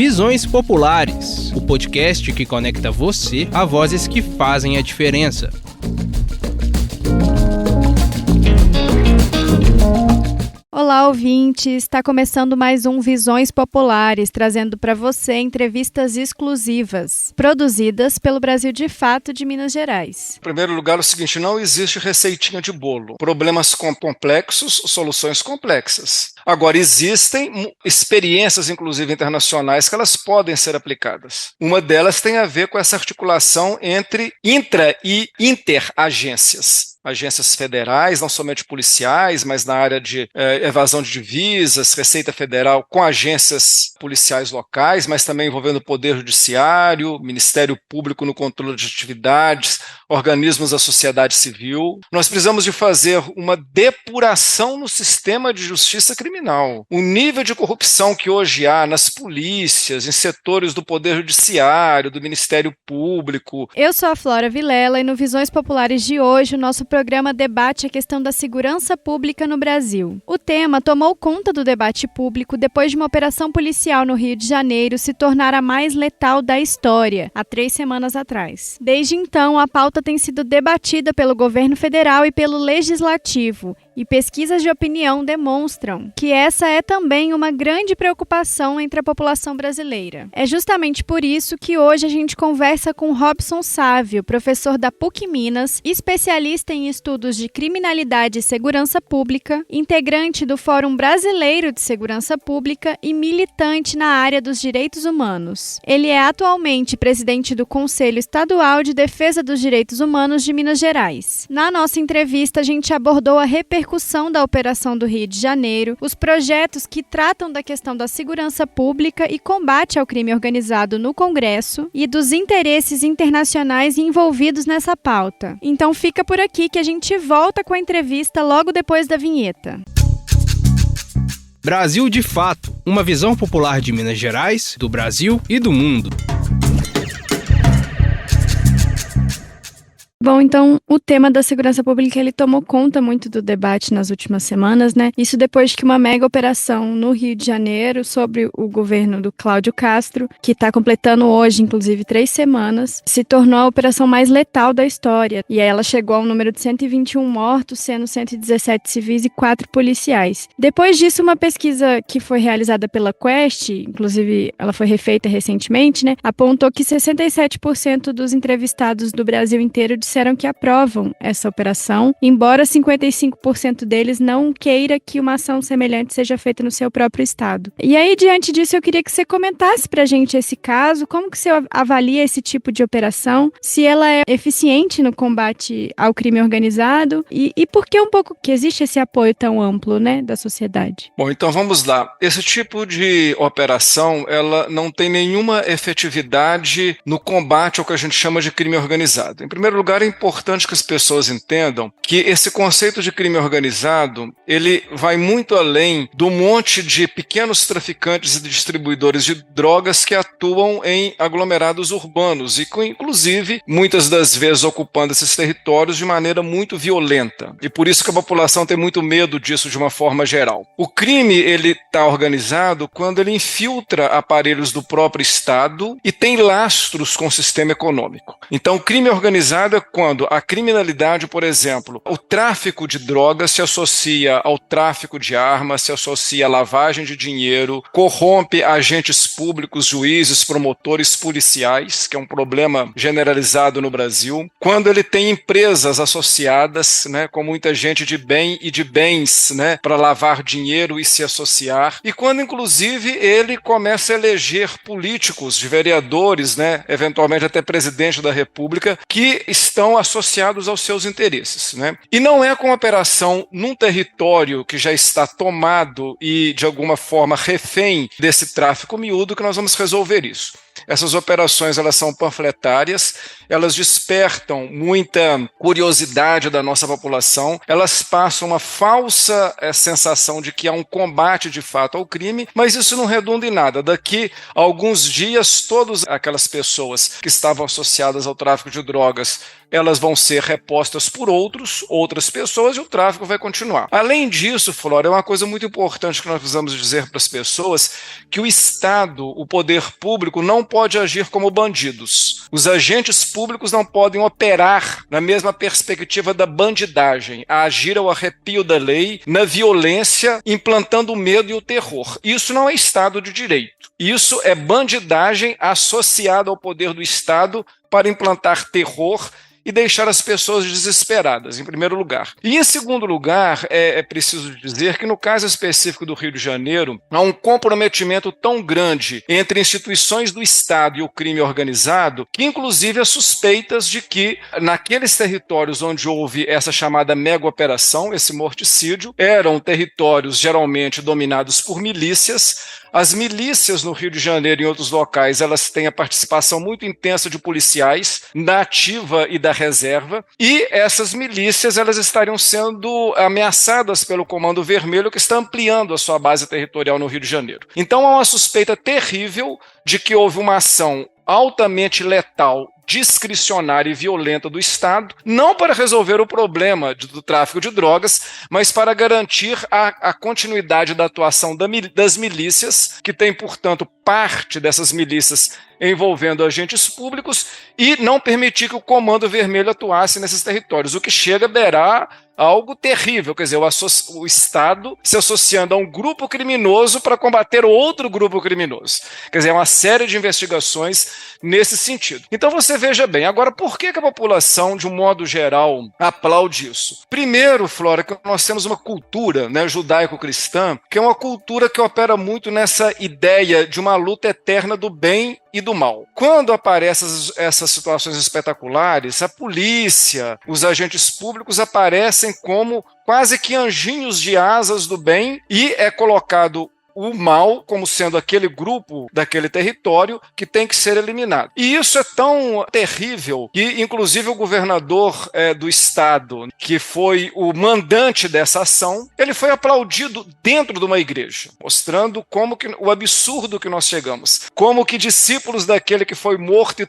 Visões Populares, o podcast que conecta você a vozes que fazem a diferença. Olá, ouvintes! Está começando mais um Visões Populares, trazendo para você entrevistas exclusivas, produzidas pelo Brasil de Fato de Minas Gerais. Em primeiro lugar, é o seguinte: não existe receitinha de bolo. Problemas complexos, soluções complexas. Agora, existem experiências, inclusive internacionais, que elas podem ser aplicadas. Uma delas tem a ver com essa articulação entre intra- e interagências. Agências federais, não somente policiais, mas na área de evasão de divisas, Receita Federal, com agências policiais locais, mas também envolvendo o Poder Judiciário, Ministério Público no controle de atividades, organismos da sociedade civil. Nós precisamos de fazer uma depuração no sistema de justiça criminal. O nível de corrupção que hoje há nas polícias, em setores do Poder Judiciário, do Ministério Público. Eu sou a Flora Vilela e no Visões Populares de hoje, o nosso programa debate a questão da segurança pública no Brasil. O tema tomou conta do debate público depois de uma operação policial no Rio de Janeiro se tornar a mais letal da história, há 3 semanas atrás. Desde então, a pauta tem sido debatida pelo governo federal e pelo legislativo, e pesquisas de opinião demonstram que essa é também uma grande preocupação entre a população brasileira. É justamente por isso que hoje a gente conversa com Robson Sávio, professor da PUC Minas, especialista em estudos de criminalidade e segurança pública, integrante do Fórum Brasileiro de Segurança Pública e militante na área dos direitos humanos. Ele é atualmente presidente do Conselho Estadual de Defesa dos Direitos Humanos de Minas Gerais. Na nossa entrevista, a gente abordou a repercussão da Operação do Rio de Janeiro, os projetos que tratam da questão da segurança pública e combate ao crime organizado no Congresso e dos interesses internacionais envolvidos nessa pauta. Então fica por aqui que a gente volta com a entrevista logo depois da vinheta. Brasil de Fato, uma visão popular de Minas Gerais, do Brasil e do mundo. Bom, então o tema da segurança pública ele tomou conta muito do debate nas últimas semanas, né? Isso depois que uma mega operação no Rio de Janeiro sobre o governo do Cláudio Castro, que está completando hoje, inclusive, 3 semanas, se tornou a operação mais letal da história. E aí ela chegou ao número de 121 mortos, sendo 117 civis e 4 policiais. Depois disso, uma pesquisa que foi realizada pela Quest, inclusive ela foi refeita recentemente, né? Apontou que 67% dos entrevistados do Brasil inteiro disseram que aprovam essa operação, embora 55% deles não queira que uma ação semelhante seja feita no seu próprio estado. E aí, diante disso, eu queria que você comentasse pra gente esse caso, como que você avalia esse tipo de operação, se ela é eficiente no combate ao crime organizado e por que um pouco que existe esse apoio tão amplo, né, da sociedade? Bom, então vamos lá. Esse tipo de operação, ela não tem nenhuma efetividade no combate ao que a gente chama de crime organizado. Em primeiro lugar, é importante que as pessoas entendam que esse conceito de crime organizado, ele vai muito além do monte de pequenos traficantes e distribuidores de drogas que atuam em aglomerados urbanos e que, inclusive, muitas das vezes ocupando esses territórios de maneira muito violenta. E por isso que a população tem muito medo disso de uma forma geral. O crime, ele está organizado quando ele infiltra aparelhos do próprio Estado e tem lastros com o sistema econômico. Então, o crime organizado é quando a criminalidade, por exemplo, o tráfico de drogas se associa ao tráfico de armas, se associa à lavagem de dinheiro, corrompe agentes públicos, juízes, promotores, policiais, que é um problema generalizado no Brasil. Quando ele tem empresas associadas, né, com muita gente de bem e de bens, né, para lavar dinheiro e se associar. E quando, inclusive, ele começa a eleger políticos, de vereadores, né, eventualmente até presidente da República, que estão associados aos seus interesses, né? E não é com a operação num território que já está tomado e, de alguma forma, refém desse tráfico miúdo que nós vamos resolver isso. Essas operações elas são panfletárias, elas despertam muita curiosidade da nossa população, elas passam uma falsa sensação de que há um combate de fato ao crime, mas isso não redunda em nada. Daqui a alguns dias, todas aquelas pessoas que estavam associadas ao tráfico de drogas, elas vão ser repostas por outras pessoas e o tráfico vai continuar. Além disso, Flora, é uma coisa muito importante que nós precisamos dizer para as pessoas, que o Estado, o poder público, não pode agir como bandidos. Os agentes públicos não podem operar na mesma perspectiva da bandidagem, a agir ao arrepio da lei, na violência, implantando o medo e o terror. Isso não é Estado de Direito. Isso é bandidagem associada ao poder do Estado para implantar terror e deixar as pessoas desesperadas, em primeiro lugar. E, em segundo lugar, é preciso dizer que, no caso específico do Rio de Janeiro, há um comprometimento tão grande entre instituições do Estado e o crime organizado, que, inclusive, há suspeitas de que, naqueles territórios onde houve essa chamada mega-operação, esse morticídio, eram territórios geralmente dominados por milícias. As milícias no Rio de Janeiro e em outros locais, elas têm a participação muito intensa de policiais, da ativa e da reserva, e essas milícias elas estariam sendo ameaçadas pelo Comando Vermelho, que está ampliando a sua base territorial no Rio de Janeiro. Então há uma suspeita terrível de que houve uma ação altamente letal, discricionária e violenta do Estado, não para resolver o problema do tráfico de drogas, mas para garantir a continuidade da atuação das milícias, que tem, portanto, parte dessas milícias envolvendo agentes públicos, e não permitir que o Comando Vermelho atuasse nesses territórios, o que chega a beirar algo terrível, quer dizer, o Estado se associando a um grupo criminoso para combater outro grupo criminoso. Quer dizer, é uma série de investigações nesse sentido. Então você veja bem, agora por que a população, de um modo geral, aplaude isso? Primeiro, Flora, que nós temos uma cultura, né, judaico-cristã, que é uma cultura que opera muito nessa ideia de uma luta eterna do bem e do mal. Quando aparecem essas situações espetaculares, a polícia, os agentes públicos aparecem como quase que anjinhos de asas do bem, e é colocado o mal como sendo aquele grupo daquele território que tem que ser eliminado. E isso é tão terrível que, inclusive, o governador do estado, que foi o mandante dessa ação, ele foi aplaudido dentro de uma igreja, mostrando como que o absurdo que nós chegamos, como que discípulos daquele que foi morto e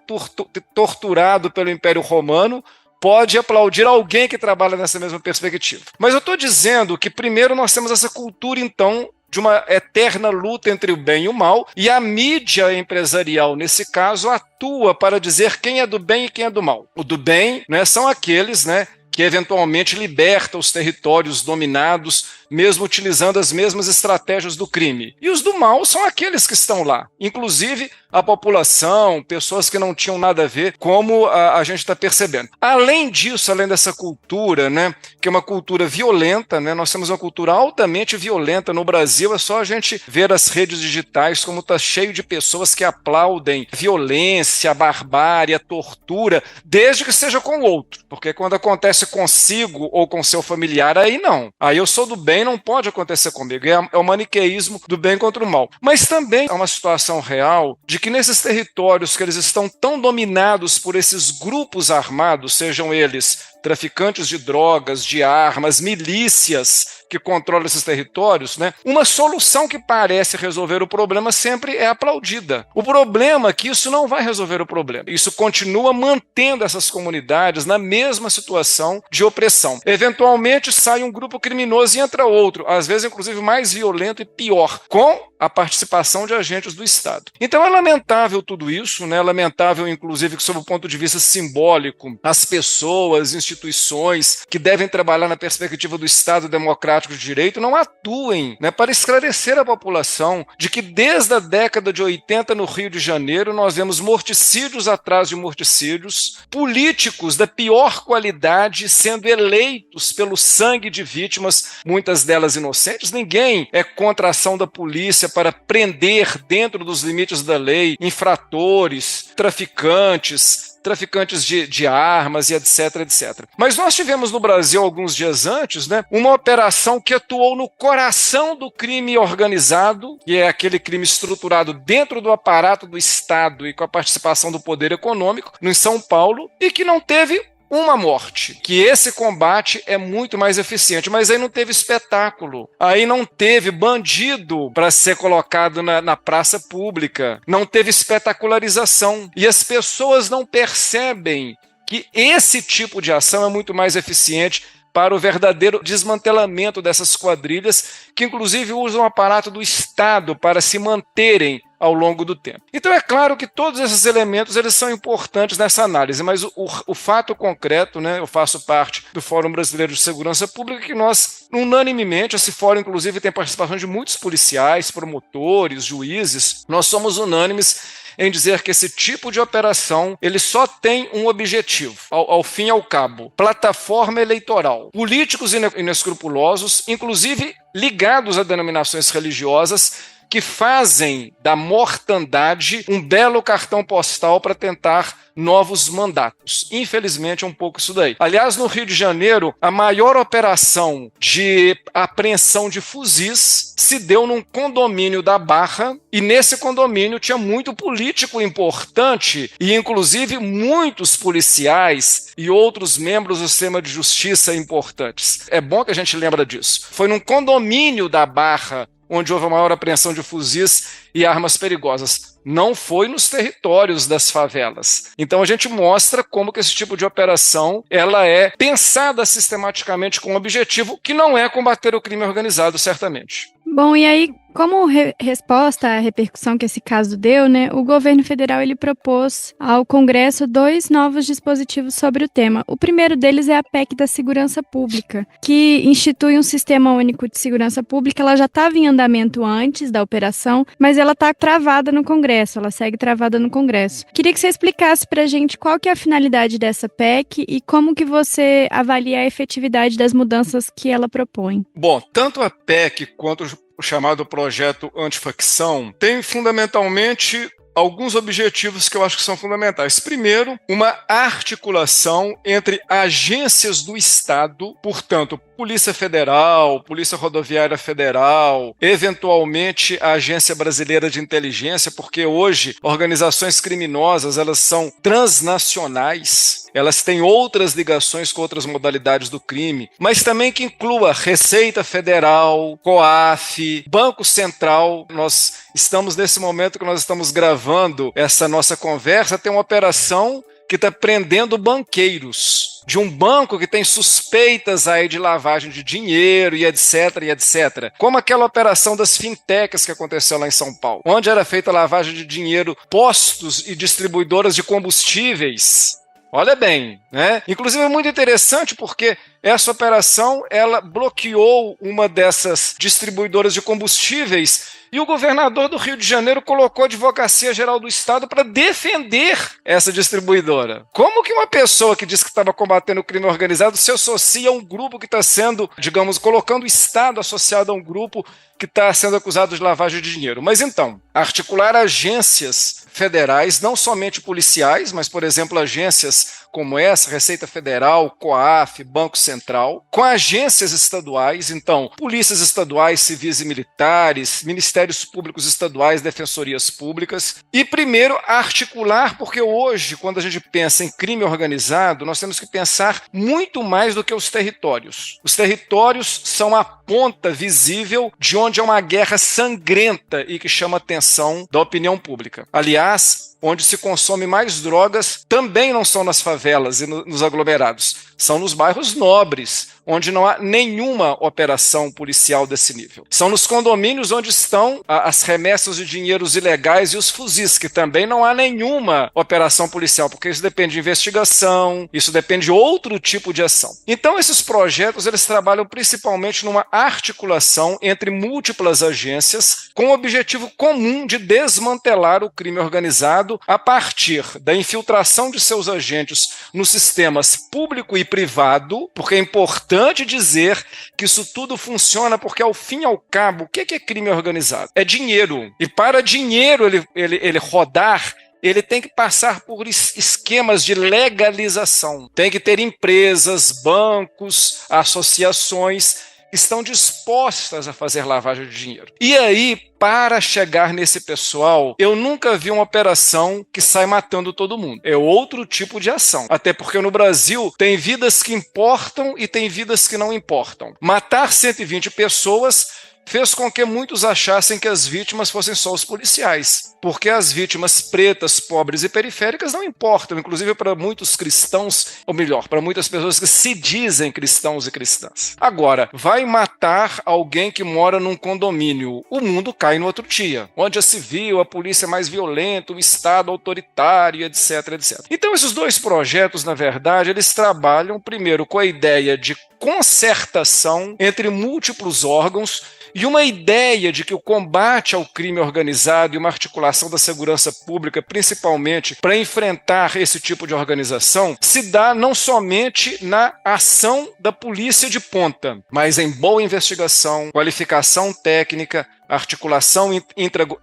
torturado pelo Império Romano pode aplaudir alguém que trabalha nessa mesma perspectiva. Mas eu estou dizendo que, primeiro, nós temos essa cultura, então, de uma eterna luta entre o bem e o mal, e a mídia empresarial, nesse caso, atua para dizer quem é do bem e quem é do mal. O do bem, né, são aqueles, né, que eventualmente libertam os territórios dominados, mesmo utilizando as mesmas estratégias do crime. E os do mal são aqueles que estão lá, inclusive a população, pessoas que não tinham nada a ver, como a gente está percebendo. Além disso, além dessa cultura, né, que é uma cultura violenta, né, nós temos uma cultura altamente violenta no Brasil, é só a gente ver as redes digitais, como está cheio de pessoas que aplaudem violência, a barbárie, a tortura, desde que seja com o outro, porque quando acontece consigo ou com seu familiar, aí não. Aí eu sou do bem, não pode acontecer comigo. É o maniqueísmo do bem contra o mal. Mas também há uma situação real de que nesses territórios que eles estão tão dominados por esses grupos armados, sejam eles traficantes de drogas, de armas, milícias que controlam esses territórios, né? Uma solução que parece resolver o problema sempre é aplaudida. O problema é que isso não vai resolver o problema. Isso continua mantendo essas comunidades na mesma situação de opressão. Eventualmente sai um grupo criminoso e entra outro, às vezes inclusive mais violento e pior, com a participação de agentes do Estado. Então é lamentável tudo isso, né? É lamentável inclusive que, sob o ponto de vista simbólico, as pessoas, instituições que devem trabalhar na perspectiva do Estado democrático de direito não atuem, né, para esclarecer a população de que desde a década de 80 no Rio de Janeiro nós vemos morticídios atrás de morticídios, políticos da pior qualidade sendo eleitos pelo sangue de vítimas, muitas delas inocentes. Ninguém é contra a ação da polícia para prender dentro dos limites da lei infratores, traficantes, traficantes de armas e etc, etc. Mas nós tivemos no Brasil, alguns dias antes, né, uma operação que atuou no coração do crime organizado, que é aquele crime estruturado dentro do aparato do Estado e com a participação do poder econômico, em São Paulo, e que não teve uma morte, que esse combate é muito mais eficiente, mas aí não teve espetáculo, aí não teve bandido para ser colocado na praça pública, não teve espetacularização, e as pessoas não percebem que esse tipo de ação é muito mais eficiente para o verdadeiro desmantelamento dessas quadrilhas, que inclusive usam o aparato do Estado para se manterem ao longo do tempo. Então é claro que todos esses elementos eles são importantes nessa análise, mas o fato concreto, né, eu faço parte do Fórum Brasileiro de Segurança Pública, que nós, unanimemente, esse fórum inclusive tem participação de muitos policiais, promotores, juízes, nós somos unânimes em dizer que esse tipo de operação ele só tem um objetivo, ao fim e ao cabo, plataforma eleitoral. Políticos inescrupulosos, inclusive ligados a denominações religiosas, que fazem da mortandade um belo cartão postal para tentar novos mandatos. Infelizmente é um pouco isso daí. Aliás, no Rio de Janeiro, a maior operação de apreensão de fuzis se deu num condomínio da Barra, e nesse condomínio tinha muito político importante e inclusive muitos policiais e outros membros do sistema de justiça importantes. É bom que a gente lembra disso. Foi num condomínio da Barra onde houve a maior apreensão de fuzis e armas perigosas. Não foi nos territórios das favelas. Então a gente mostra como que esse tipo de operação ela é pensada sistematicamente com um objetivo que não é combater o crime organizado, certamente. Bom, e aí, como resposta à repercussão que esse caso deu, né, o governo federal ele propôs ao Congresso 2 novos dispositivos sobre o tema. O primeiro deles é a PEC da Segurança Pública, que institui um Sistema Único de Segurança Pública. Ela já estava em andamento antes da operação, mas ela está travada no Congresso, ela segue travada no Congresso. Queria que você explicasse para a gente qual que é a finalidade dessa PEC e como que você avalia a efetividade das mudanças que ela propõe. Bom, tanto a PEC quanto o chamado projeto antifacção tem fundamentalmente alguns objetivos que eu acho que são fundamentais. Primeiro, uma articulação entre agências do Estado, portanto, Polícia Federal, Polícia Rodoviária Federal, eventualmente a Agência Brasileira de Inteligência, porque hoje organizações criminosas elas são transnacionais, elas têm outras ligações com outras modalidades do crime, mas também que inclua Receita Federal, COAF, Banco Central. Nós estamos nesse momento que nós estamos gravando essa nossa conversa, tem uma operação que está prendendo banqueiros de um banco que tem suspeitas aí de lavagem de dinheiro e etc, e etc. Como aquela operação das fintechs que aconteceu lá em São Paulo, onde era feita a lavagem de dinheiro, postos e distribuidoras de combustíveis. Olha bem, né? Inclusive é muito interessante porque essa operação ela bloqueou uma dessas distribuidoras de combustíveis e o governador do Rio de Janeiro colocou a Advocacia Geral do Estado para defender essa distribuidora. Como que uma pessoa que diz que estava combatendo o crime organizado se associa a um grupo que está sendo, digamos, colocando o Estado associado a um grupo que está sendo acusado de lavagem de dinheiro? Mas então, articular agências federais, não somente policiais, mas, por exemplo, agências como essa, Receita Federal, COAF, Banco Central, com agências estaduais, então, polícias estaduais, civis e militares, ministérios públicos estaduais, defensorias públicas, e primeiro articular, porque hoje, quando a gente pensa em crime organizado, nós temos que pensar muito mais do que os territórios. Os territórios são a ponta visível de onde é uma guerra sangrenta e que chama a atenção da opinião pública. Aliás, onde se consome mais drogas também não são nas favelas e nos aglomerados, são nos bairros nobres, onde não há nenhuma operação policial desse nível. São nos condomínios onde estão as remessas de dinheiros ilegais e os fuzis, que também não há nenhuma operação policial, porque isso depende de investigação, isso depende de outro tipo de ação. Então esses projetos eles trabalham principalmente numa articulação entre múltiplas agências com o objetivo comum de desmantelar o crime organizado a partir da infiltração de seus agentes nos sistemas público e privado, porque é importante dizer que isso tudo funciona porque, ao fim e ao cabo, o que é crime organizado? É dinheiro. E para dinheiro ele rodar, ele tem que passar por esquemas de legalização. Tem que ter empresas, bancos, associações que estão dispostas a fazer lavagem de dinheiro. E aí, para chegar nesse pessoal, eu nunca vi uma operação que sai matando todo mundo. É outro tipo de ação. Até porque no Brasil tem vidas que importam e tem vidas que não importam. Matar 120 pessoas fez com que muitos achassem que as vítimas fossem só os policiais, porque as vítimas pretas, pobres e periféricas não importam, inclusive para muitos cristãos, ou melhor, para muitas pessoas que se dizem cristãos e cristãs. Agora, vai matar alguém que mora num condomínio, o mundo cai no outro dia, onde a civil, a polícia é mais violenta, o Estado autoritário, etc, etc. Então esses dois projetos, na verdade, eles trabalham primeiro com a ideia de concertação entre múltiplos órgãos e uma ideia de que o combate ao crime organizado e uma articulação da segurança pública, principalmente para enfrentar esse tipo de organização, se dá não somente na ação da polícia de ponta, mas em boa investigação, qualificação técnica, articulação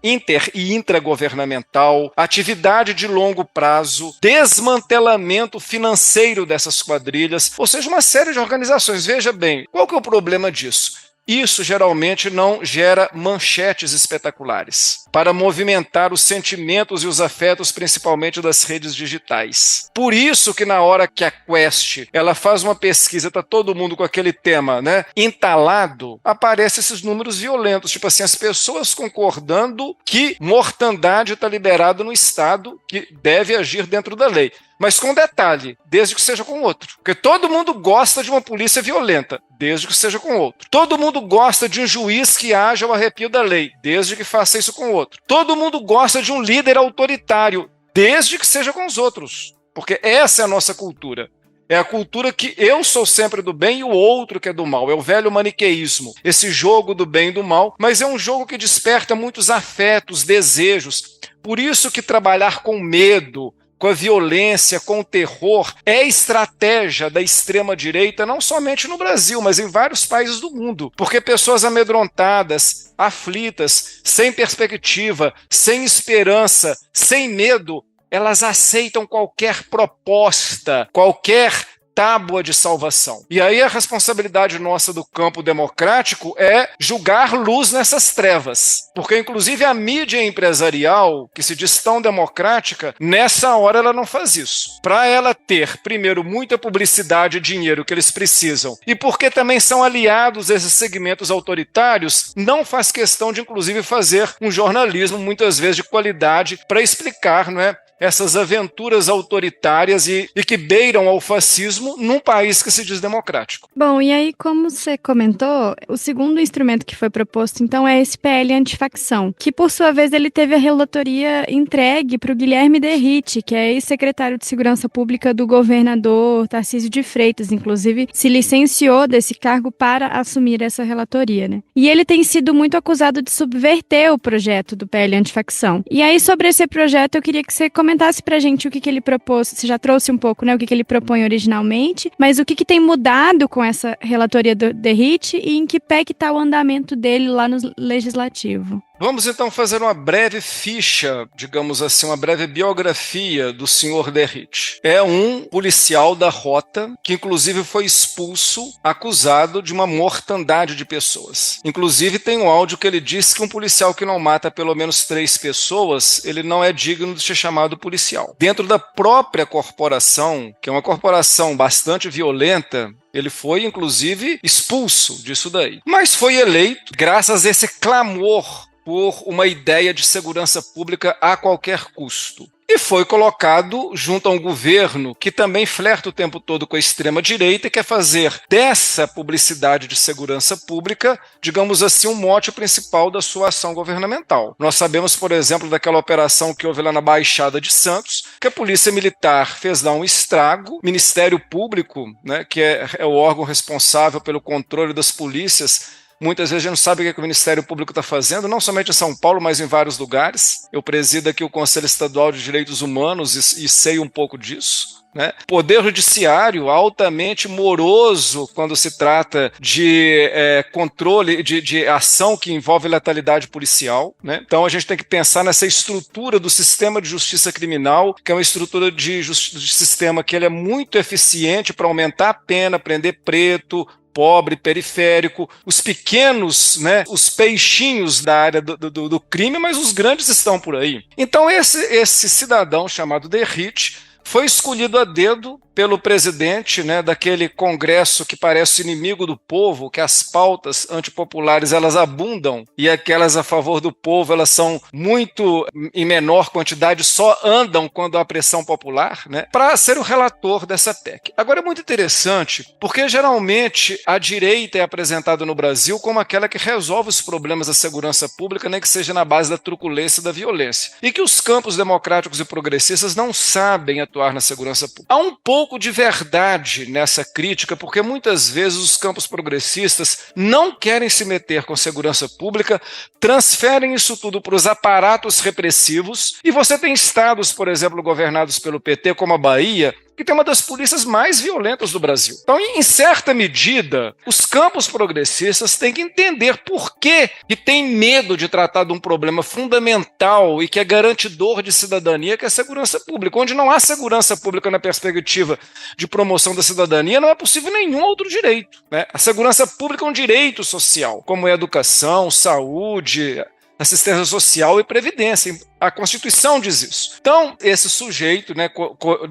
inter e intragovernamental, atividade de longo prazo, desmantelamento financeiro dessas quadrilhas, ou seja, uma série de organizações. Veja bem, qual que é o problema disso? Isso geralmente não gera manchetes espetaculares para movimentar os sentimentos e os afetos, principalmente das redes digitais. Por isso que na hora que a Quest ela faz uma pesquisa, está todo mundo com aquele tema, né, entalado, aparecem esses números violentos, tipo assim, as pessoas concordando que mortandade está liberada no Estado, que deve agir dentro da lei. Mas com detalhe, desde que seja com outro. Porque todo mundo gosta de uma polícia violenta, desde que seja com outro. Todo mundo gosta de um juiz que haja ao arrepio da lei, desde que faça isso com outro. Todo mundo gosta de um líder autoritário, desde que seja com os outros. Porque essa é a nossa cultura. É a cultura que eu sou sempre do bem e o outro que é do mal. É o velho maniqueísmo. Esse jogo do bem e do mal, mas é um jogo que desperta muitos afetos, desejos. Por isso que trabalhar com medo, com a violência, com o terror, é estratégia da extrema-direita, não somente no Brasil, mas em vários países do mundo. Porque pessoas amedrontadas, aflitas, sem perspectiva, sem esperança, sem medo, elas aceitam qualquer proposta, qualquer tábua de salvação. E aí a responsabilidade nossa do campo democrático é julgar luz nessas trevas. Porque inclusive a mídia empresarial, que se diz tão democrática, nessa hora ela não faz isso. Para ela ter, primeiro, muita publicidade e dinheiro que eles precisam, e porque também são aliados a esses segmentos autoritários, não faz questão de inclusive fazer um jornalismo, muitas vezes de qualidade, para explicar, não é, essas aventuras autoritárias e que beiram ao fascismo num país que se diz democrático. Bom, e aí, como você comentou, o segundo instrumento que foi proposto, então, é esse PL antifacção, que, por sua vez, ele teve a relatoria entregue para o Guilherme Derrite, que é ex-secretário de Segurança Pública do governador Tarcísio de Freitas, inclusive, se licenciou desse cargo para assumir essa relatoria, né? E ele tem sido muito acusado de subverter o projeto do PL antifacção. E aí, sobre esse projeto, eu queria que você comentasse pra gente o que ele propôs. Você já trouxe um pouco, né, o que ele propõe originalmente, mas o que tem mudado com essa relatoria do Derrite e em que pé que está o andamento dele lá no Legislativo. Vamos então fazer uma breve ficha, digamos assim, uma breve biografia do senhor Derrite. É um policial da rota que inclusive foi expulso, acusado de uma mortandade de pessoas. Inclusive tem um áudio que ele diz que um policial que não mata pelo menos 3 pessoas, ele não é digno de ser chamado policial. Dentro da própria corporação, que é uma corporação bastante violenta, ele foi, inclusive, expulso disso daí. Mas foi eleito graças a esse clamor por uma ideia de segurança pública a qualquer custo. E foi colocado junto a um governo que também flerta o tempo todo com a extrema-direita e quer fazer dessa publicidade de segurança pública, digamos assim, um mote principal da sua ação governamental. Nós sabemos, por exemplo, daquela operação que houve lá na Baixada de Santos, que a Polícia Militar fez lá um estrago, Ministério Público, né, que é o órgão responsável pelo controle das polícias, Muitas vezes a gente não sabe o que o Ministério Público está fazendo, não somente em São Paulo, mas em vários lugares. Eu presido aqui o Conselho Estadual de Direitos Humanos e sei um pouco disso. Né? Poder judiciário altamente moroso quando se trata de controle, de ação que envolve letalidade policial. Né? Então a gente tem que pensar nessa estrutura do sistema de justiça criminal, que é uma estrutura de sistema que ele é muito eficiente para aumentar a pena, prender preto, pobre, periférico, os pequenos, né, os peixinhos da área do crime, mas os grandes estão por aí. Então esse cidadão chamado Derrite foi escolhido a dedo pelo presidente, né, daquele congresso que parece inimigo do povo, que as pautas antipopulares elas abundam e aquelas a favor do povo elas são muito em menor quantidade, só andam quando há pressão popular, né, para ser o relator dessa PEC. Agora é muito interessante, porque geralmente a direita é apresentada no Brasil como aquela que resolve os problemas da segurança pública, nem que seja na base da truculência e da violência, e que os campos democráticos e progressistas não sabem atuar na segurança pública. Há um pouco de verdade nessa crítica, porque muitas vezes os campos progressistas não querem se meter com segurança pública, transferem isso tudo para os aparatos repressivos, e você tem estados, por exemplo, governados pelo PT, como a Bahia, que tem uma das polícias mais violentas do Brasil. Então, em certa medida, os campos progressistas têm que entender por que tem medo de tratar de um problema fundamental e que é garantidor de cidadania, que é a segurança pública. Onde não há segurança pública na perspectiva de promoção da cidadania, não é possível nenhum outro direito. Né? A segurança pública é um direito social, como é educação, saúde, assistência social e previdência. A Constituição diz isso. Então, esse sujeito, né,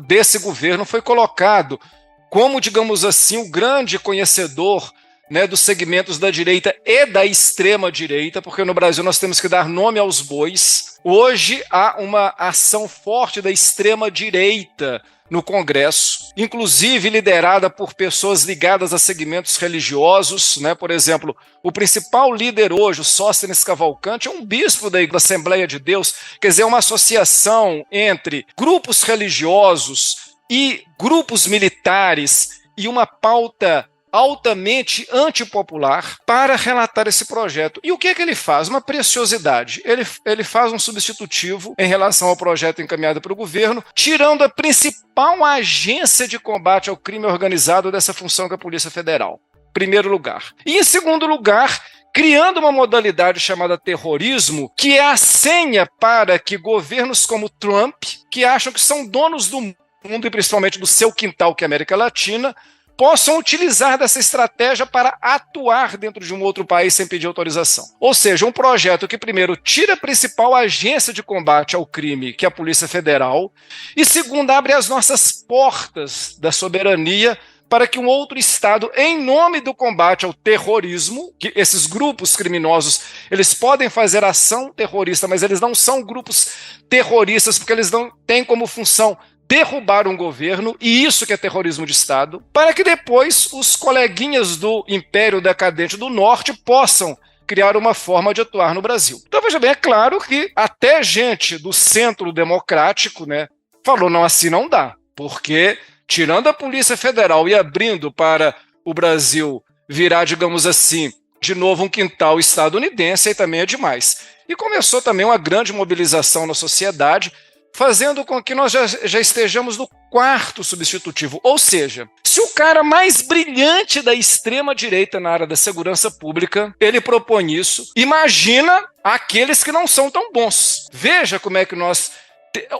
desse governo foi colocado como, digamos assim, o grande conhecedor, né, dos segmentos da direita e da extrema-direita, porque no Brasil nós temos que dar nome aos bois. Hoje há uma ação forte da extrema-direita no Congresso, inclusive liderada por pessoas ligadas a segmentos religiosos, né? Por exemplo, o principal líder hoje, o Sóstenes Cavalcante, é um bispo da Assembleia de Deus, quer dizer, é uma associação entre grupos religiosos e grupos militares e uma pauta altamente antipopular para relatar esse projeto. E o que é que ele faz? Uma preciosidade. Ele faz um substitutivo em relação ao projeto encaminhado para o governo, tirando a principal agência de combate ao crime organizado dessa função que é a Polícia Federal. Primeiro lugar. E em segundo lugar, criando uma modalidade chamada terrorismo, que é a senha para que governos como Trump, que acham que são donos do mundo e principalmente do seu quintal, que é a América Latina, possam utilizar dessa estratégia para atuar dentro de um outro país sem pedir autorização. Ou seja, um projeto que, primeiro, tira a principal agência de combate ao crime, que é a Polícia Federal, e, segundo, abre as nossas portas da soberania para que um outro Estado, em nome do combate ao terrorismo, que esses grupos criminosos, eles podem fazer ação terrorista, mas eles não são grupos terroristas, porque eles não têm como função derrubar um governo, e isso que é terrorismo de Estado, para que depois os coleguinhas do Império Decadente do Norte possam criar uma forma de atuar no Brasil. Então, veja bem, é claro que até gente do centro democrático, né, falou, não, assim não dá, porque tirando a Polícia Federal e abrindo para o Brasil virar, digamos assim, de novo um quintal estadunidense, aí também é demais. E começou também uma grande mobilização na sociedade, fazendo com que nós já estejamos no quarto substitutivo. Ou seja, se o cara mais brilhante da extrema-direita na área da segurança pública, ele propõe isso, imagina aqueles que não são tão bons. Veja como é que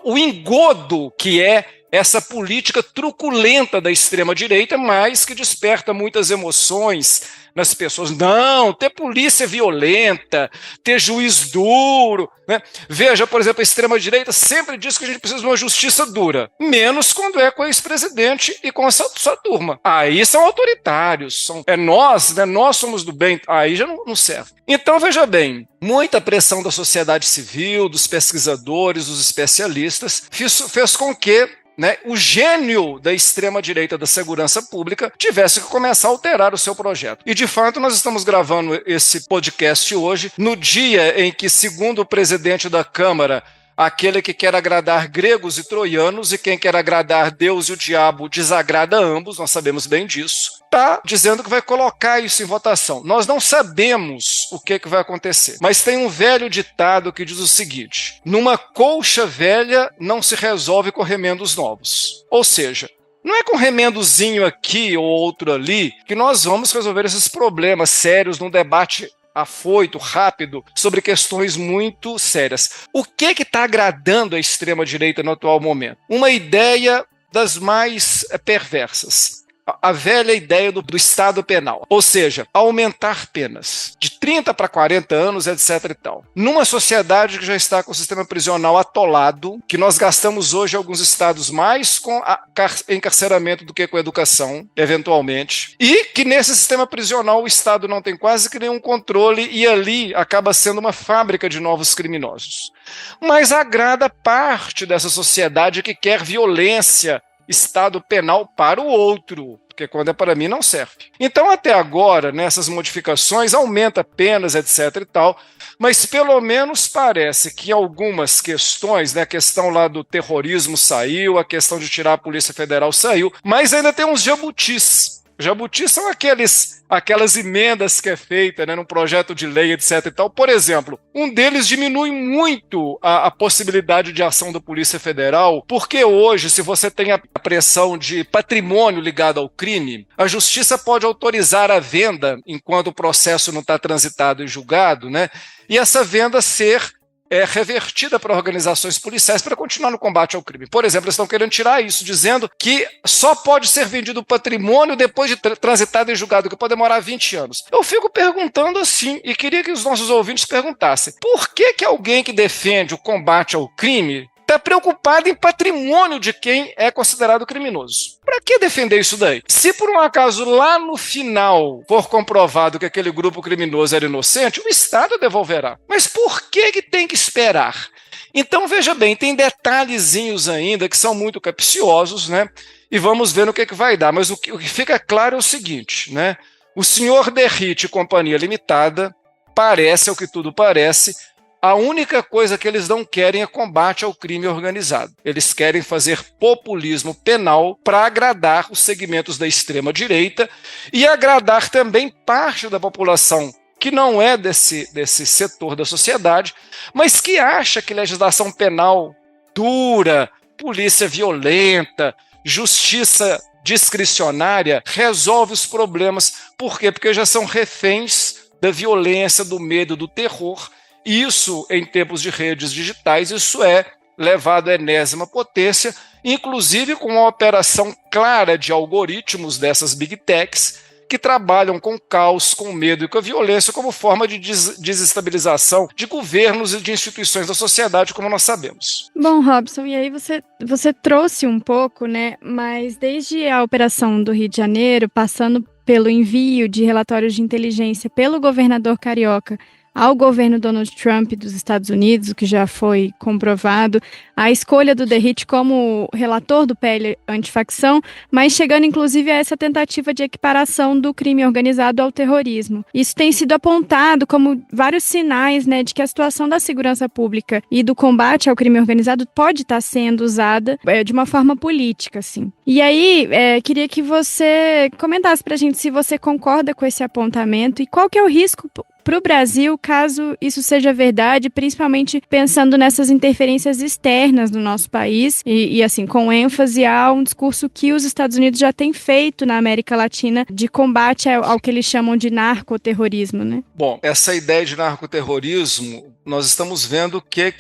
o engodo que é essa política truculenta da extrema-direita, mas que desperta muitas emoções nas pessoas. Não, ter polícia violenta, ter juiz duro. Né? Veja, por exemplo, a extrema-direita sempre diz que a gente precisa de uma justiça dura, menos quando é com o ex-presidente e com a sua turma. Aí são autoritários, nós somos do bem, aí já não serve. Então, veja bem, muita pressão da sociedade civil, dos pesquisadores, dos especialistas, fez com que o gênio da extrema-direita da segurança pública tivesse que começar a alterar o seu projeto. E, de fato, nós estamos gravando esse podcast hoje no dia em que, segundo o presidente da Câmara, aquele que quer agradar gregos e troianos, e quem quer agradar Deus e o diabo desagrada ambos, nós sabemos bem disso, está dizendo que vai colocar isso em votação. Nós não sabemos o que vai acontecer, mas tem um velho ditado que diz o seguinte: numa colcha velha não se resolve com remendos novos. Ou seja, não é com remendozinho aqui ou outro ali que nós vamos resolver esses problemas sérios num debate afoito, rápido, sobre questões muito sérias. O que está agradando a extrema-direita no atual momento? Uma ideia das mais perversas. A velha ideia do Estado penal, ou seja, aumentar penas de 30 para 40 anos, etc. e tal. Numa sociedade que já está com o sistema prisional atolado, que nós gastamos hoje em alguns estados mais com encarceramento do que com educação, eventualmente, e que nesse sistema prisional o Estado não tem quase que nenhum controle e ali acaba sendo uma fábrica de novos criminosos. Mas agrada parte dessa sociedade que quer violência, Estado penal para o outro, porque quando é para mim não serve. Então, até agora, nessas modificações, aumenta penas, etc. e tal, mas pelo menos parece que algumas questões, né, a questão lá do terrorismo saiu, a questão de tirar a Polícia Federal saiu, mas ainda tem uns jabutis. Jabutis são aquelas emendas que é feita, né, num projeto de lei, etc. e tal. Por exemplo, um deles diminui muito a possibilidade de ação da Polícia Federal, porque hoje, se você tem a apreensão de patrimônio ligado ao crime, a Justiça pode autorizar a venda enquanto o processo não está transitado e julgado, né, e essa venda ser revertida para organizações policiais para continuar no combate ao crime. Por exemplo, eles estão querendo tirar isso, dizendo que só pode ser vendido patrimônio depois de transitado e julgado, que pode demorar 20 anos. Eu fico perguntando assim, e queria que os nossos ouvintes perguntassem, por que alguém que defende o combate ao crime está preocupado em patrimônio de quem é considerado criminoso? Para que defender isso daí? Se por um acaso lá no final for comprovado que aquele grupo criminoso era inocente, o Estado devolverá. Mas por que tem que esperar? Então, veja bem, tem detalhezinhos ainda que são muito capciosos, né? E vamos ver no que vai dar. Mas o que fica claro é o seguinte, né? O senhor Derrite e Companhia Limitada parece, ao que tudo parece, a única coisa que eles não querem é combate ao crime organizado. Eles querem fazer populismo penal para agradar os segmentos da extrema-direita e agradar também parte da população que não é desse setor da sociedade, mas que acha que legislação penal dura, polícia violenta, justiça discricionária resolve os problemas. Por quê? Porque já são reféns da violência, do medo, do terror. Isso, em tempos de redes digitais, isso é levado à enésima potência, inclusive com uma operação clara de algoritmos dessas big techs que trabalham com caos, com medo e com a violência como forma de desestabilização de governos e de instituições da sociedade, como nós sabemos. Bom, Robson, e aí você trouxe um pouco, né? Mas desde a operação do Rio de Janeiro, passando pelo envio de relatórios de inteligência pelo governador carioca ao governo Donald Trump dos Estados Unidos, o que já foi comprovado, a escolha do Derrite como relator do PL antifacção, mas chegando inclusive a essa tentativa de equiparação do crime organizado ao terrorismo. Isso tem sido apontado como vários sinais, né, de que a situação da segurança pública e do combate ao crime organizado pode estar sendo usada de uma forma política, assim. E aí, queria que você comentasse pra gente se você concorda com esse apontamento e qual que é o risco para o Brasil, caso isso seja verdade, principalmente pensando nessas interferências externas no nosso país e assim, com ênfase a um discurso que os Estados Unidos já têm feito na América Latina de combate ao que eles chamam de narcoterrorismo, né? Bom, essa ideia de narcoterrorismo, nós estamos vendo que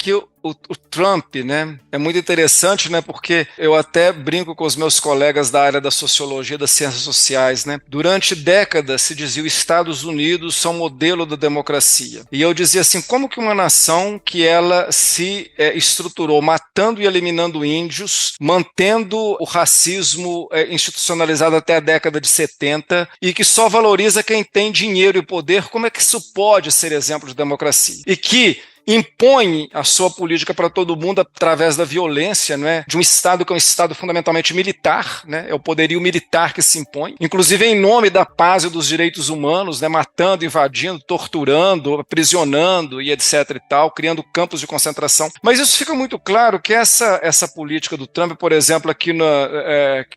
o Trump, né, é muito interessante, né, porque eu até brinco com os meus colegas da área da sociologia, das ciências sociais, né, durante décadas se dizia os Estados Unidos são modelo da democracia, e eu dizia assim, como que uma nação que ela se estruturou matando e eliminando índios, mantendo o racismo institucionalizado até a década de 70, e que só valoriza quem tem dinheiro e poder, como é que isso pode ser exemplo de democracia? E que impõe a sua política para todo mundo através da violência, não é? De um Estado que é um Estado fundamentalmente militar, né? É o poderio militar que se impõe, inclusive em nome da paz e dos direitos humanos, né? Matando, invadindo, torturando, aprisionando e etc e tal, criando campos de concentração. Mas isso fica muito claro que essa política do Trump, por exemplo, aqui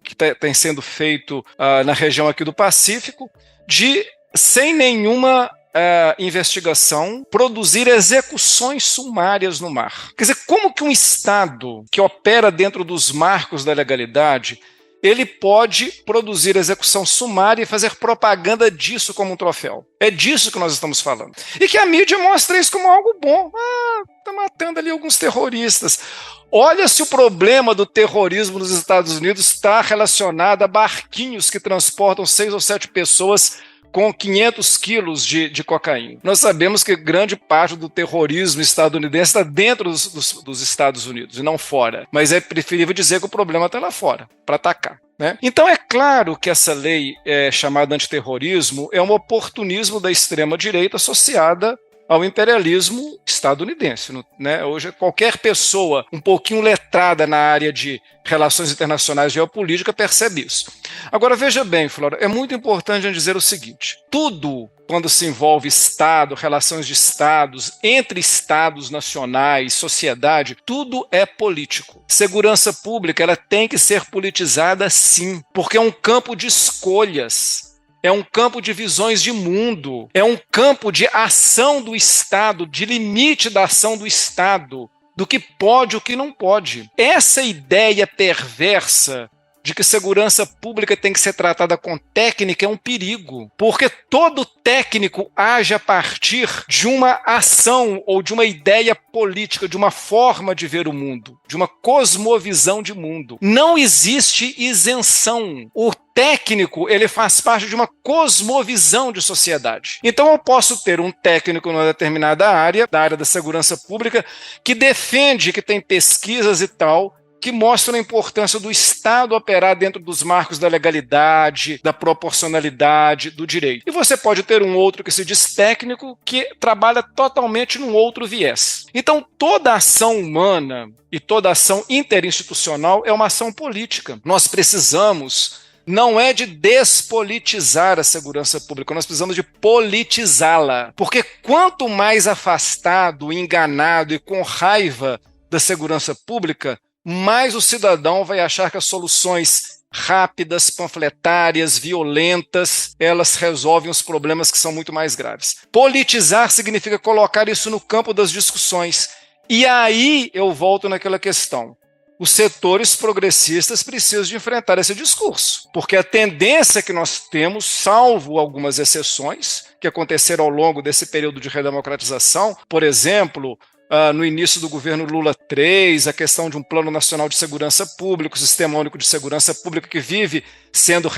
que tem sendo feito na região aqui do Pacífico, de sem nenhuma investigação, produzir execuções sumárias no mar. Quer dizer, como que um Estado que opera dentro dos marcos da legalidade, ele pode produzir execução sumária e fazer propaganda disso como um troféu? É disso que nós estamos falando. E que a mídia mostra isso como algo bom. Está matando ali alguns terroristas. Olha se o problema do terrorismo nos Estados Unidos está relacionado a barquinhos que transportam 6 ou 7 pessoas com 500 quilos de cocaína. Nós sabemos que grande parte do terrorismo estadunidense está dentro dos Estados Unidos e não fora. Mas é preferível dizer que o problema está lá fora, para atacar, né? Então é claro que essa lei chamada antiterrorismo é um oportunismo da extrema-direita associada ao imperialismo estadunidense, né? Hoje, qualquer pessoa um pouquinho letrada na área de relações internacionais e geopolítica percebe isso. Agora, veja bem, Flora, é muito importante a gente dizer o seguinte: tudo, quando se envolve Estado, relações de Estados, entre Estados nacionais, sociedade, tudo é político. Segurança pública, ela tem que ser politizada, sim, porque é um campo de escolhas. É um campo de visões de mundo, é um campo de ação do Estado, de limite da ação do Estado, do que pode e o que não pode. Essa ideia perversa de que segurança pública tem que ser tratada com técnica é um perigo, porque todo técnico age a partir de uma ação ou de uma ideia política, de uma forma de ver o mundo, de uma cosmovisão de mundo. Não existe isenção. O técnico, ele faz parte de uma cosmovisão de sociedade. Então eu posso ter um técnico numa determinada área, da área da segurança pública, que defende, que tem pesquisas e tal, que mostram a importância do Estado operar dentro dos marcos da legalidade, da proporcionalidade, do direito. E você pode ter um outro que se diz técnico, que trabalha totalmente num outro viés. Então, toda ação humana e toda ação interinstitucional é uma ação política. Nós precisamos, não é de despolitizar a segurança pública, nós precisamos de politizá-la. Porque quanto mais afastado, enganado e com raiva da segurança pública, mais o cidadão vai achar que as soluções rápidas, panfletárias, violentas, elas resolvem os problemas que são muito mais graves. Politizar significa colocar isso no campo das discussões. E aí eu volto naquela questão. Os setores progressistas precisam de enfrentar esse discurso, porque a tendência que nós temos, salvo algumas exceções que aconteceram ao longo desse período de redemocratização, por exemplo, no início do governo Lula III, a questão de um plano nacional de segurança pública, o sistema único de segurança pública que vivem sendo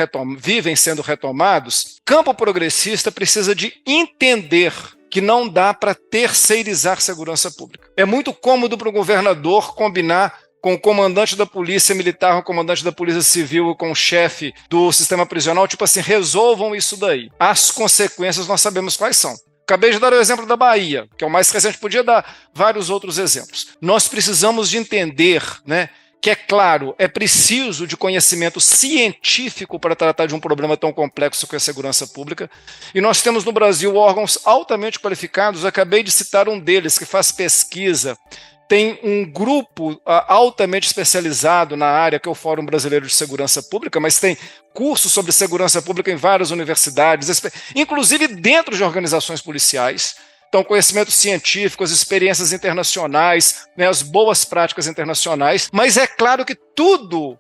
retomados, campo progressista precisa de entender que não dá para terceirizar segurança pública. É muito cômodo para o governador combinar com o comandante da polícia militar, com o comandante da polícia civil, com o chefe do sistema prisional, tipo assim, resolvam isso daí. As consequências nós sabemos quais são. Acabei de dar o exemplo da Bahia, que é o mais recente, podia dar vários outros exemplos. Nós precisamos de entender, né, que é claro, é preciso de conhecimento científico para tratar de um problema tão complexo que é a segurança pública. E nós temos no Brasil órgãos altamente qualificados, acabei de citar um deles, que faz pesquisa, tem um grupo altamente especializado na área, que é o Fórum Brasileiro de Segurança Pública, mas tem cursos sobre segurança pública em várias universidades, inclusive dentro de organizações policiais. Então, conhecimento científico, as experiências internacionais, né, as boas práticas internacionais, mas é claro que tudo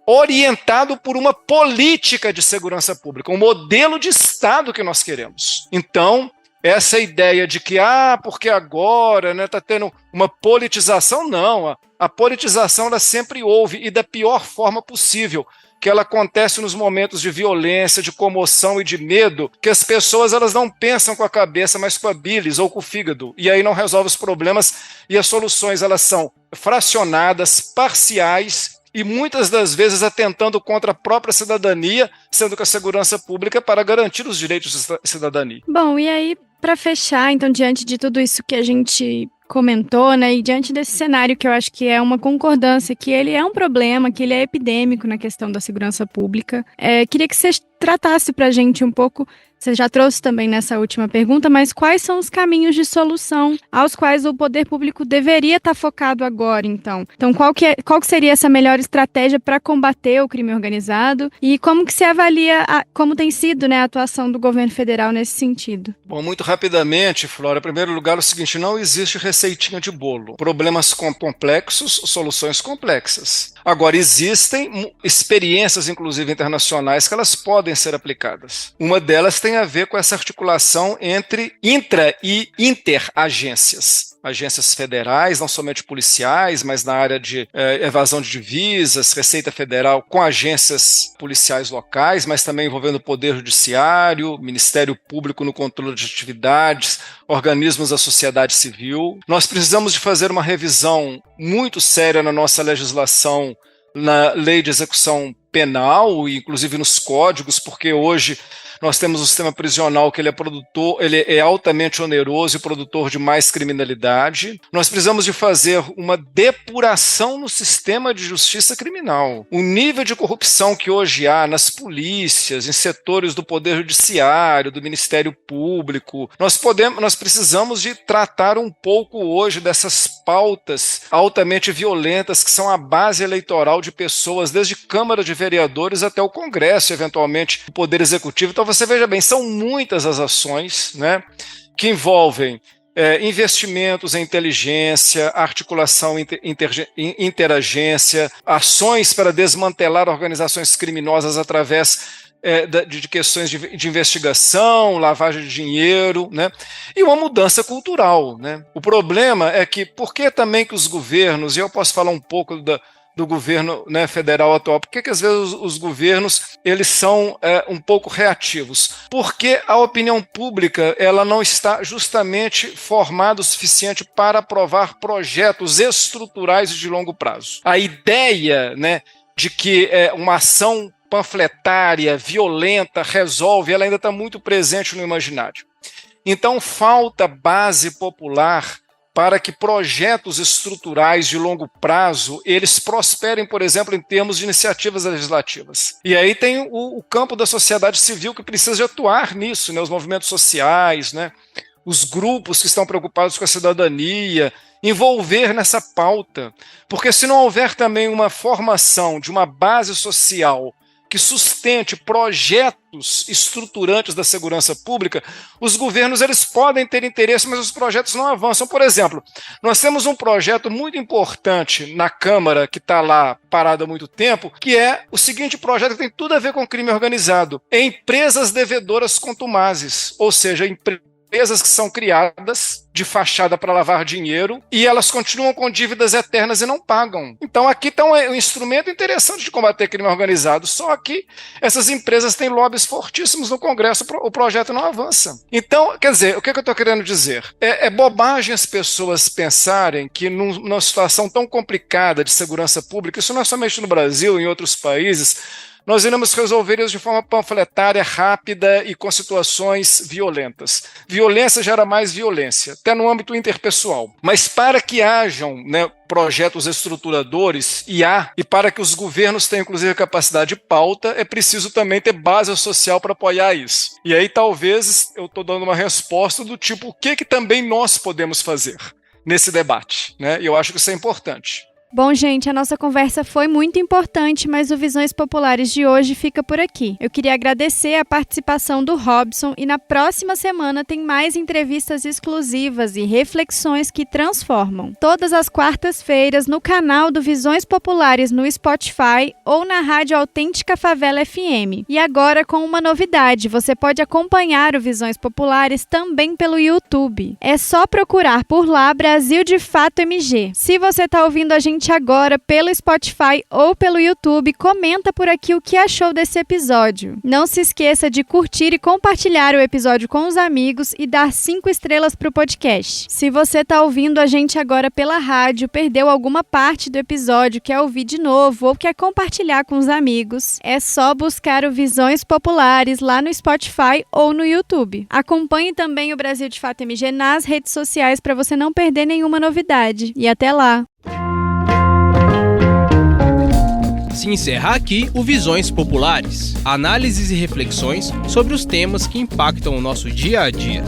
orientado por uma política de segurança pública, um modelo de Estado que nós queremos. Então, essa ideia de que, porque agora está tendo uma politização, não. A politização ela sempre houve, e da pior forma possível, que ela acontece nos momentos de violência, de comoção e de medo, que as pessoas elas não pensam com a cabeça, mas com a bilis ou com o fígado, e aí não resolve os problemas, e as soluções elas são fracionadas, parciais, e muitas das vezes atentando contra a própria cidadania, sendo que a segurança pública é para garantir os direitos da cidadania. Bom, e aí, para fechar, então, diante de tudo isso que a gente comentou, né, e diante desse cenário que eu acho que é uma concordância, que ele é um problema, que ele é epidêmico na questão da segurança pública, queria que você tratasse para a gente um pouco, você já trouxe também nessa última pergunta, mas quais são os caminhos de solução aos quais o poder público deveria estar focado agora, então? Então, qual que seria essa melhor estratégia para combater o crime organizado e como que se avalia, como tem sido, né, a atuação do governo federal nesse sentido? Bom, muito rapidamente, Flora, em primeiro lugar, é o seguinte, não existe receitinha de bolo. Problemas complexos, soluções complexas. Agora, existem experiências, inclusive internacionais, que elas podem ser aplicadas. Uma delas tem a ver com essa articulação entre intra- e interagências. Agências federais, não somente policiais, mas na área de evasão de divisas, Receita Federal, com agências policiais locais, mas também envolvendo o Poder Judiciário, Ministério Público no controle de atividades, organismos da sociedade civil. Nós precisamos de fazer uma revisão muito séria na nossa legislação, na lei de execução penal, inclusive nos códigos, porque hoje nós temos um sistema prisional que ele é altamente oneroso e produtor de mais criminalidade. Nós precisamos de fazer uma depuração no sistema de justiça criminal. O nível de corrupção que hoje há nas polícias, em setores do Poder Judiciário, do Ministério Público, nós precisamos de tratar um pouco hoje dessas pautas altamente violentas que são a base eleitoral de pessoas, desde Câmara de Vereadores até o Congresso, eventualmente o Poder Executivo. Então você veja bem, são muitas as ações, né, que envolvem investimentos em inteligência, articulação interagência, ações para desmantelar organizações criminosas através de questões de investigação, lavagem de dinheiro, né? E uma mudança cultural, né? O problema é que, por que também que os governos, e eu posso falar um pouco do governo, né, federal atual, por que às vezes os governos eles são um pouco reativos? Porque a opinião pública ela não está justamente formada o suficiente para aprovar projetos estruturais de longo prazo. A ideia, né, de que uma ação panfletária, violenta, resolve, ela ainda está muito presente no imaginário. Então falta base popular para que projetos estruturais de longo prazo, eles prosperem, por exemplo, em termos de iniciativas legislativas. E aí tem o campo da sociedade civil que precisa de atuar nisso, né? Os movimentos sociais, né? Os grupos que estão preocupados com a cidadania, envolver nessa pauta. Porque se não houver também uma formação de uma base social que sustente projetos estruturantes da segurança pública, os governos eles podem ter interesse, mas os projetos não avançam. Por exemplo, nós temos um projeto muito importante na Câmara, que está lá parado há muito tempo, que é o seguinte projeto que tem tudo a ver com crime organizado. Empresas devedoras contumazes, ou seja, empresas que são criadas de fachada para lavar dinheiro e elas continuam com dívidas eternas e não pagam. Então aqui está um instrumento interessante de combater crime organizado, só que essas empresas têm lobbies fortíssimos no Congresso, o projeto não avança. Então, quer dizer, o que eu estou querendo dizer? É bobagem as pessoas pensarem que numa situação tão complicada de segurança pública, isso não é somente no Brasil, em outros países, nós iremos resolver isso de forma panfletária, rápida e com situações violentas. Violência gera mais violência, até no âmbito interpessoal. Mas para que hajam, né, projetos estruturadores, e para que os governos tenham, inclusive, capacidade de pauta, é preciso também ter base social para apoiar isso. E aí, talvez, eu estou dando uma resposta do tipo, o que também nós podemos fazer nesse debate, né? E eu acho que isso é importante. Bom, gente, a nossa conversa foi muito importante, mas o Visões Populares de hoje fica por aqui. Eu queria agradecer a participação do Robson e na próxima semana tem mais entrevistas exclusivas e reflexões que transformam. Todas as quartas-feiras no canal do Visões Populares no Spotify ou na Rádio Autêntica Favela FM. E agora com uma novidade, você pode acompanhar o Visões Populares também pelo YouTube. É só procurar por lá Brasil de Fato MG. Se você está ouvindo a gente gente agora pelo Spotify ou pelo YouTube, comenta por aqui o que achou desse episódio. Não se esqueça de curtir e compartilhar o episódio com os amigos e dar 5 estrelas pro podcast. Se você tá ouvindo a gente agora pela rádio, perdeu alguma parte do episódio, quer ouvir de novo ou quer compartilhar com os amigos, é só buscar o Visões Populares lá no Spotify ou no YouTube. Acompanhe também o Brasil de Fato MG nas redes sociais para você não perder nenhuma novidade. E até lá! Se encerra aqui o Visões Populares, análises e reflexões sobre os temas que impactam o nosso dia a dia.